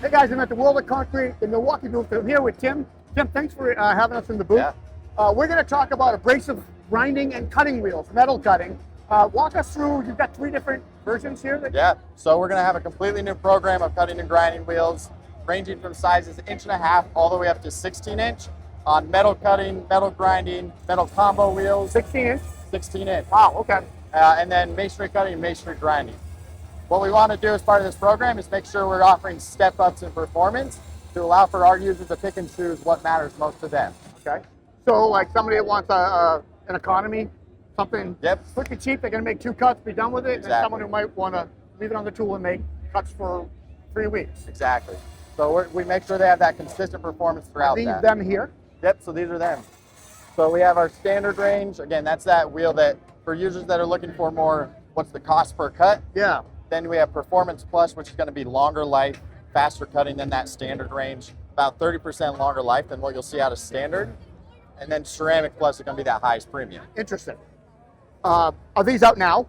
Hey guys, I'm at the World of Concrete, the Milwaukee booth. I'm here with Tim. Tim, thanks for having us in the booth. Yeah. We're going to talk about abrasive grinding and cutting wheels, metal cutting. Walk us through, you've got 3 different versions here. Yeah, so we're going to have a completely new program of cutting and grinding wheels, ranging from sizes 1.5 inch all the way up to 16 inch on metal cutting, metal grinding, metal combo wheels. 16 inch? 16 inch. Wow, okay. And then masonry cutting and masonry grinding. What we want to do as part of this program is make sure we're offering step-ups in performance to allow for our users to pick and choose what matters most to them. Okay. So like somebody that wants an economy, something quick and cheap, they're going to make 2 cuts, be done with it, Exactly. and someone who might want to leave it on the tool and make cuts for 3 weeks. Exactly. So we make sure they have that consistent performance throughout These that. them here? Yep, so these are them. So we have our standard range. Again, that's that wheel that for users that are looking for more, what's the cost per cut? Yeah. Then we have Performance Plus, which is going to be longer life, faster cutting than that standard range, about 30% longer life than what you'll see out of standard. And then Ceramic Plus is going to be that highest premium. Interesting. Are these out now?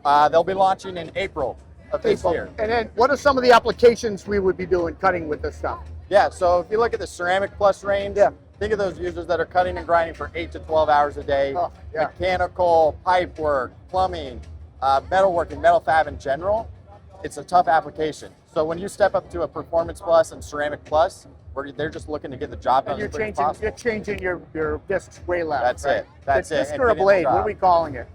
They'll be launching in April of this year. And then what are some of the applications we would be doing cutting with this stuff? Yeah, so if you look at the Ceramic Plus range, think of those users that are cutting and grinding for 8 to 12 hours a day, mechanical, pipe work, plumbing, metalworking, metal fab in general. It's a tough application. So when you step up to a Performance Plus and Ceramic Plus, where they're just looking to get the job done as quick as possible. You're changing your discs way left. That's right? it. That's it. Disc or a blade? What are we calling it?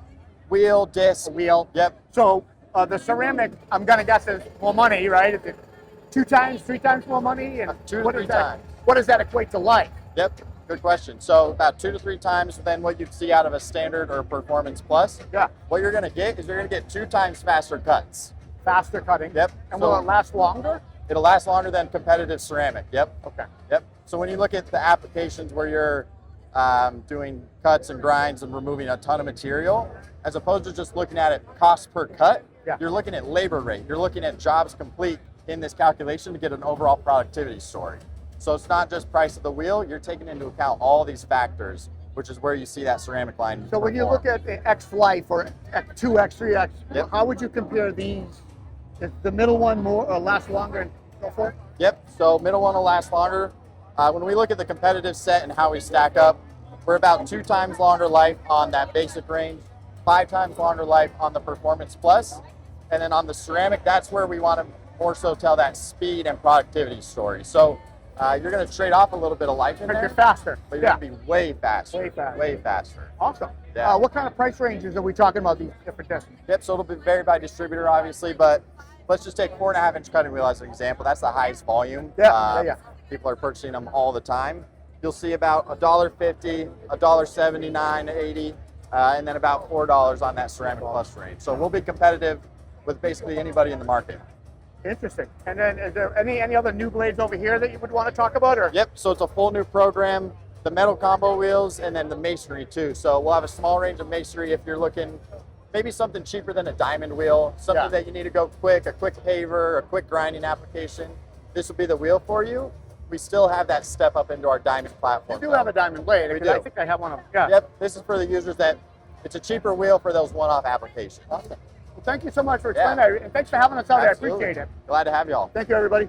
Wheel, disc. A wheel. Yep. So the ceramic, I'm gonna guess, is more money, right? Is it 2 times, 3 times more money? And 2 to 3 times. What does that equate to life? Yep. Good question. So about 2 to 3 times than what you'd see out of a standard or Performance Plus. Yeah. What you're going to get is you're going to get 2 times faster cuts. Faster cutting. Yep. And So will it last longer? It'll last longer than competitive ceramic. Yep. Okay. Yep. So when you look at the applications where you're doing cuts and grinds and removing a ton of material, as opposed to just looking at it cost per cut, you're looking at labor rate. You're looking at jobs complete in this calculation to get an overall productivity story. So it's not just price of the wheel, you're taking into account all these factors, which is where you see that ceramic line. So when you look at the X Life or 2X, 3X, how would you compare these? Is the middle one more or last longer and so forth? Yep, so middle one will last longer. When we look at the competitive set and how we stack up, we're about 2 times longer life on that basic range, 5 times longer life on the Performance Plus, and then on the ceramic, that's where we want to more so tell that speed and productivity story. So you're going to trade off a little bit of life in there. You're faster. But you're going to be way faster. Way faster. Way faster. Awesome. Yeah. What kind of price ranges are we talking about these different discs? Yep, so it'll be varied by distributor, obviously, but let's just take 4.5 inch cutting wheel as an example. That's the highest volume. People are purchasing them all the time. You'll see about $1.50, $1.79, $1.80, and then about $4 on that Ceramic Plus range. So we'll be competitive with basically anybody in the market. Interesting. And then is there any other new blades over here that you would want to talk about? Or? Yep, so it's a full new program, the metal combo wheels and then the masonry too. So we'll have a small range of masonry if you're looking maybe something cheaper than a diamond wheel, something that you need to go quick, a quick paver, a quick grinding application. This will be the wheel for you. We still have that step up into our diamond platform. You do have a diamond blade. We do. I think I have one of them. Yep, this is for the users that it's a cheaper wheel for those one-off applications. Awesome. Well, thank you so much for explaining that, and thanks for having us out there. I appreciate it. Glad to have y'all. Thank you, everybody.